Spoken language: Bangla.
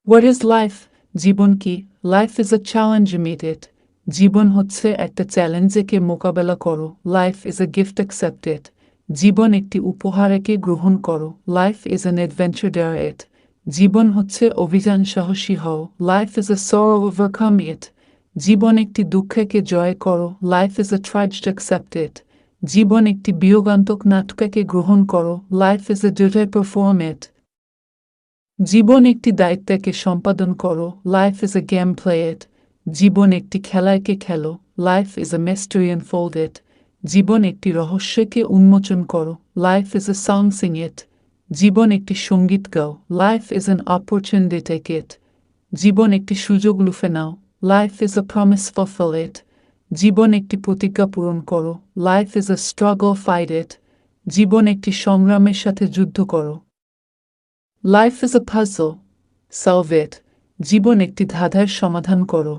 What is life? জীবন কি? Life is a challenge meet it. জীবন হচ্ছে একটা চ্যালেঞ্জকে মোকাবেলা করো. Life is a gift accept it. জীবন একটি উপহারকে গ্রহণ করো. Life is an adventure dare it. জীবন হচ্ছে অভিযান সাহসী হও. Life is a sorrow overcome it. জীবন একটি দুঃখকে জয় করো. Life is a tragedy accept it. জীবন একটি বিয়োগান্তক নাটককে গ্রহণ করো. Life is a duty perform it. জীবন একটি দায়িত্বকে সম্পাদন করো. Life is a game play it. জীবন একটি খেলাকে খেলো. Life is a mystery unfold it. জীবন একটি রহস্যকে উন্মোচন করো. Life is a song sing it. জীবন একটি সঙ্গীত গাও. Life is an opportunity take it. জীবন একটি সুযোগ লুফে নাও. Life is a promise fulfill it. জীবন একটি প্রতিজ্ঞা পূরণ করো. Life is a struggle fight it. জীবন একটি সংগ্রামের সাথে যুদ্ধ করো. Life is a puzzle. Solve it. জীবন একটি ধাঁধার সমাধান করো.